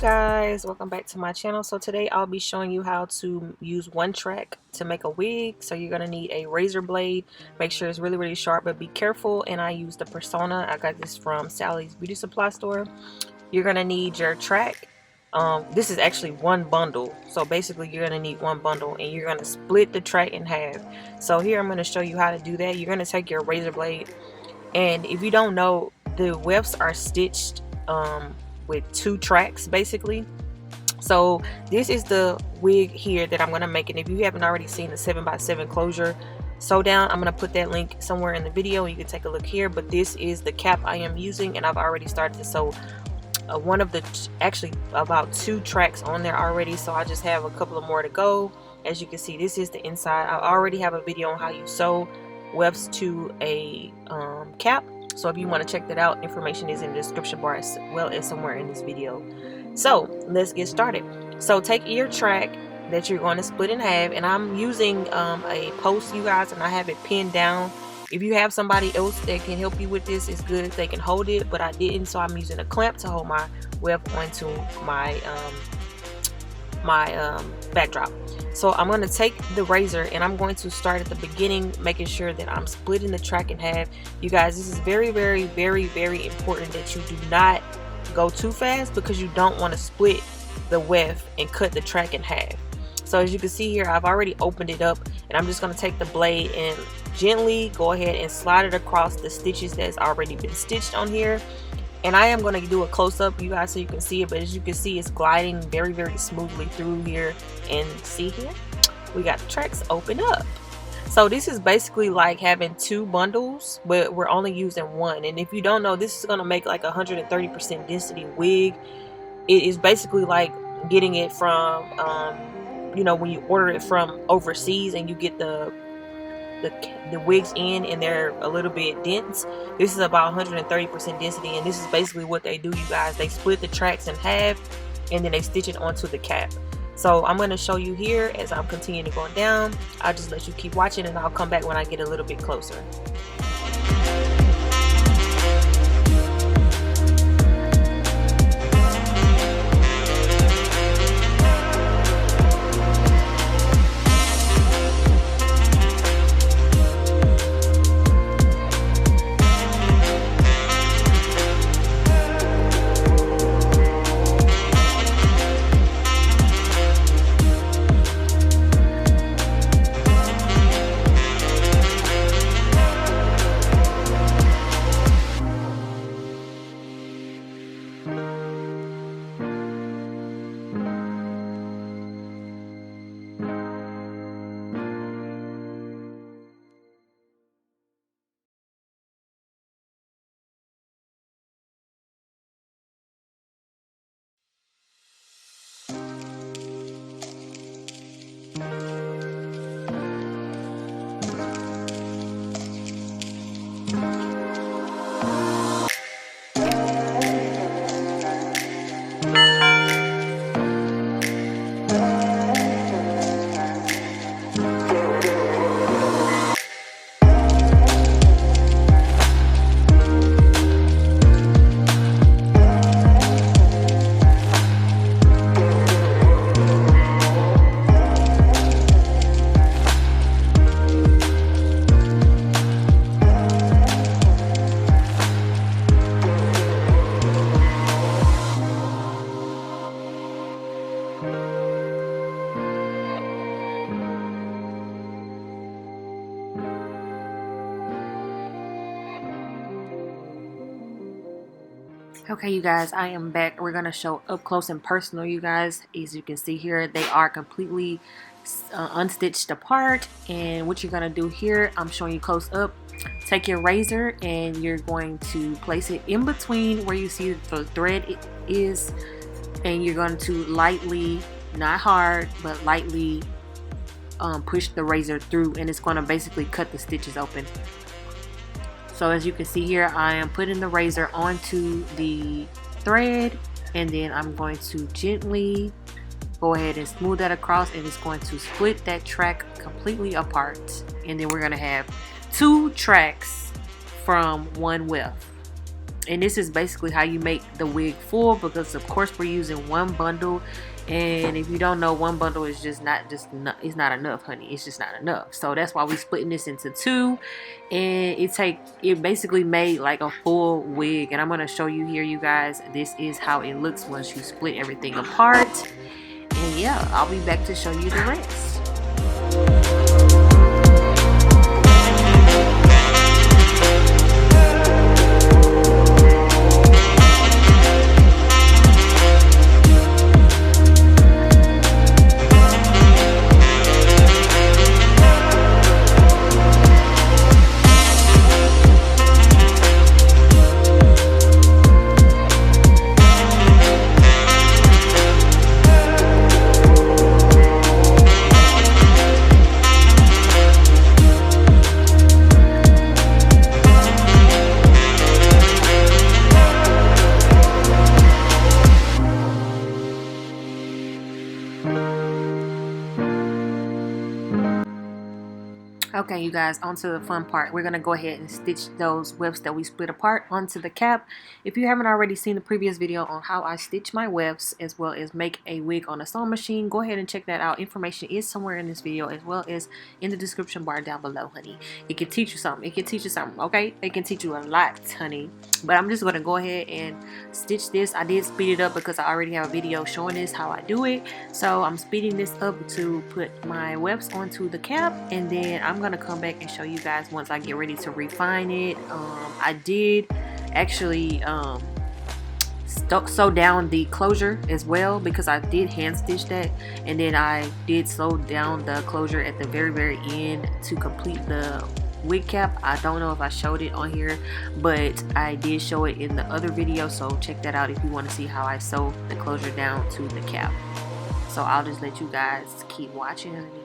guys, welcome back to my channel. So today I'll be showing you how to use one track to make a wig. So you're gonna need a razor blade. Make sure it's really sharp, but be careful. And I use the Persona. I got this from Sally's beauty supply store. You're gonna need your track. This is actually one bundle, so basically you're gonna need one bundle and you're gonna split the track in half. So here I'm gonna show you how to do that. You're gonna take your razor blade, and if you don't know, the wefts are stitched with two tracks basically. So this is the wig here that I'm gonna make, and if you haven't already seen the 7x7 closure sew down, I'm gonna put that link somewhere in the video. You can take a look here, but this is the cap I am using, and I've already started to sew one of the actually about two tracks on there already, so I just have a couple of more to go. As you can see, this is the inside. I already have a video on how you sew wefts to a cap, so if you want to check that out, information is in the description bar as well as somewhere in this video. So let's get started. So take your track that you're going to split in half, and I'm using a post, you guys, and I have it pinned down. If you have somebody else that can help you with this, it's good if they can hold it, but I didn't, so I'm using a clamp to hold my weft onto my backdrop. So I'm going to take the razor and I'm going to start at the beginning, making sure that I'm splitting the track in half. You guys, this is very important that you do not go too fast, because you don't want to split the weft and cut the track in half. So as you can see here, I've already opened it up, and I'm just going to take the blade and gently go ahead and slide it across the stitches that's already been stitched on here. And I am going to do a close-up, you guys, so you can see it, but as you can see, it's gliding very smoothly through here. And see here, we got the tracks open up. So this is basically like having two bundles, but we're only using one. And if you don't know, this is going to make like 130% density wig. It is basically like getting it from you know, when you order it from overseas and you get the wigs in and they're a little bit dense. This is about 130% density, and this is basically what they do, you guys. They split the tracks in half and then they stitch it onto the cap. So I'm going to show you here as I'm continuing going down. I'll just let you keep watching, and I'll come back when I get a little bit closer. Okay, you guys, I am back. We're gonna show up close and personal, you guys. As you can see here, they are completely unstitched apart. And what you're gonna do here, I'm showing you close up. Take your razor and you're going to place it in between where you see the thread is, and you're going to lightly, not hard, but lightly push the razor through, and it's going to basically cut the stitches open. So as you can see here, I am putting the razor onto the thread, and then I'm going to gently go ahead and smooth that across, and it's going to split that track completely apart. And then we're going to have two tracks from one weft. And this is basically how you make the wig full, because of course we're using one bundle, and if you don't know, one bundle is it's not enough, honey. It's just not enough. So that's why we splitting this into two, and it basically made like a full wig. And I'm gonna show you here, you guys. This is how it looks once you split everything apart. And yeah, I'll be back to show you the rest. Okay, you guys, on to the fun part. We're going to go ahead and stitch those wefts that we split apart onto the cap. If you haven't already seen the previous video on how I stitch my wefts as well as make a wig on a sewing machine, go ahead and check that out. Information is somewhere in this video as well as in the description bar down below, honey. It can teach you something. It can teach you something, okay? It can teach you a lot, honey. But I'm just going to go ahead and stitch this. I did speed it up because I already have a video showing this how I do it. So I'm speeding this up to put my wefts onto the cap, and then I'm going to come back and show you guys once I get ready to refine it. I did actually sew down the closure as well, because I did hand stitch that, and then I did sew down the closure at the very end to complete the wig cap. I don't know if I showed it on here, but I did show it in the other video, so check that out if you want to see how I sew the closure down to the cap. So I'll just let you guys keep watching, honey.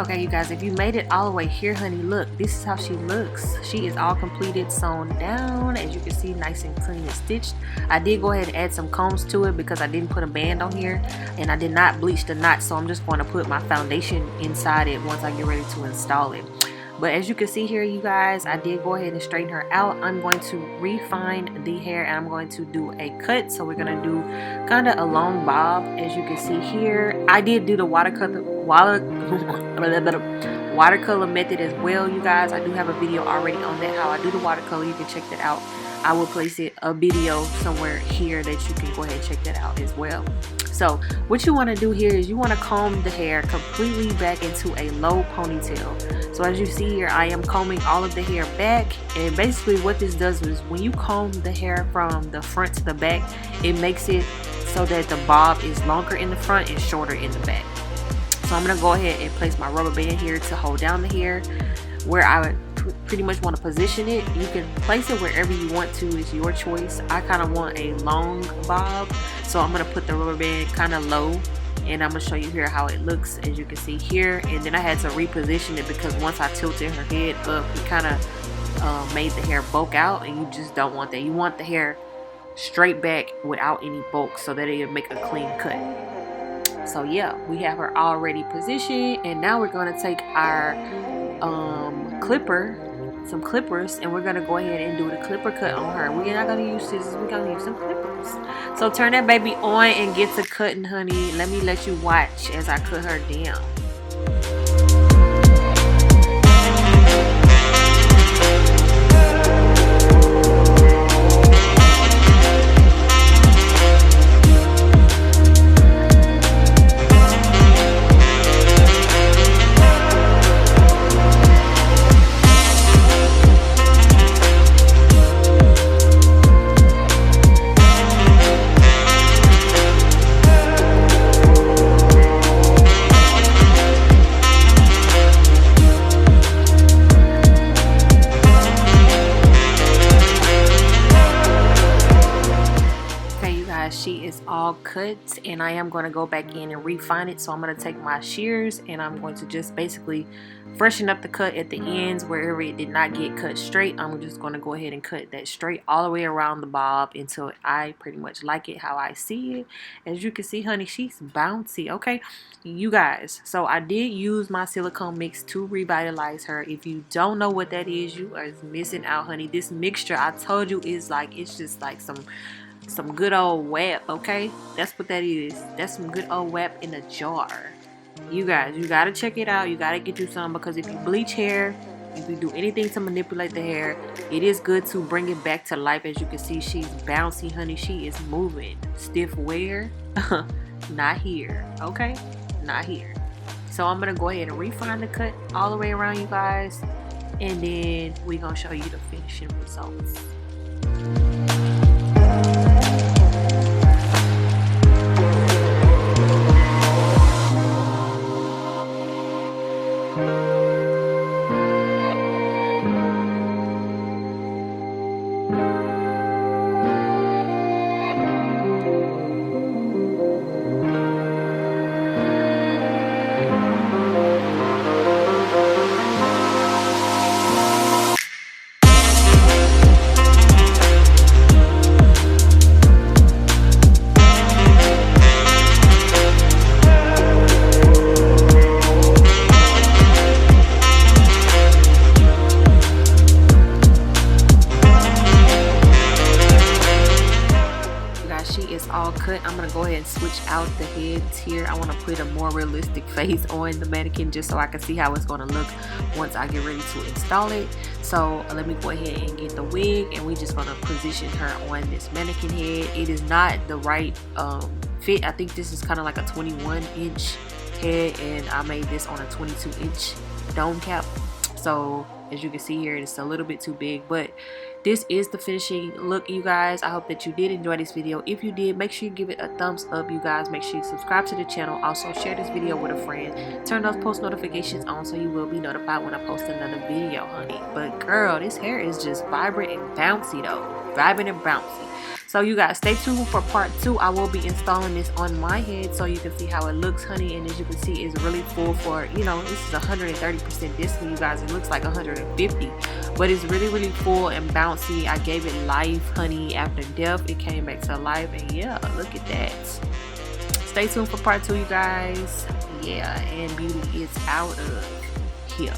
Okay, you guys, if you made it all the way here, honey, look, this is how she looks. She is all completed, sewn down, as you can see, nice and clean and stitched. I did go ahead and add some combs to it because I didn't put a band on here, and I did not bleach the knot, so I'm just going to put my foundation inside it once I get ready to install it. But as you can see here, you guys, I did go ahead and straighten her out. I'm going to refine the hair, and I'm going to do a cut. So we're going to do kind of a long bob. As you can see here, I did do the watercolor method as well, you guys. I do have a video already on that, how I do the watercolor. You can check that out. I will place a video somewhere here that you can go ahead and check that out as well. So what you want to do here is you want to comb the hair completely back into a low ponytail. So as you see here, I am combing all of the hair back, and basically what this does is when you comb the hair from the front to the back, it makes it so that the bob is longer in the front and shorter in the back. So I'm going to go ahead and place my rubber band here to hold down the hair. Where I would pretty much want to position it, you can place it wherever you want to, it's your choice. I kind of want a long bob, so I'm going to put the rubber band kind of low, and I'm going to show you here how it looks, as you can see here. And then I had to reposition it because once I tilted her head up, it kind of made the hair bulk out, and you just don't want that. You want the hair straight back without any bulk so that it'll make a clean cut. So yeah, we have her already positioned, and now we're going to take our some clippers, and we're going to go ahead and do the clipper cut on her. We're not going to use scissors, we're going to use some clippers. So turn that baby on and get to cutting, honey. Let me let you watch as I cut her down. She is all cut, and I am going to go back in and refine it. So I'm going to take my shears, and I'm going to just basically freshen up the cut at the ends wherever it did not get cut straight. I'm just going to go ahead and cut that straight all the way around the bob until I pretty much like it how I see it. As you can see, honey, she's bouncy. Okay, you guys, so I did use my silicone mix to revitalize her. If you don't know what that is, you are missing out, honey. This mixture, I told you, is like, it's just like some good old wep. Okay, that's what that is. That's some good old wep in a jar. You guys, you gotta check it out. You gotta get you some, because if you bleach hair, if you do anything to manipulate the hair, it is good to bring it back to life. As you can see, she's bouncy, honey. She is moving. Stiff wear, not here. Okay, not here. So I'm gonna go ahead and refine the cut all the way around, you guys, and then we're gonna show you the finishing results. All cut. I'm gonna go ahead and switch out the heads here. I want to put a more realistic face on the mannequin just so I can see how it's going to look once I get ready to install it. So let me go ahead and get the wig, and we're just going to position her on this mannequin head. It is not the right fit. I think this is kind of like a 21-inch head, and I made this on a 22-inch dome cap. So as you can see here, it's a little bit too big, but this is the finishing look, you guys. I hope that you did enjoy this video. If you did, make sure you give it a thumbs up, you guys. Make sure you subscribe to the channel. Also share this video with a friend. Turn those post notifications on so you will be notified when I post another video, honey. But girl, this hair is just vibrant and bouncy though. Vibrant and bouncy. So you guys stay tuned for part 2. I will be installing this on my head so you can see how it looks, honey. And as you can see, it's really full for, you know, this is 130% disc, you guys. It looks like 150, but it's really full and bouncy. I gave it life, honey. After death, it came back to life, and yeah, look at that. Stay tuned for part 2, you guys. Yeah, and beauty is out of here.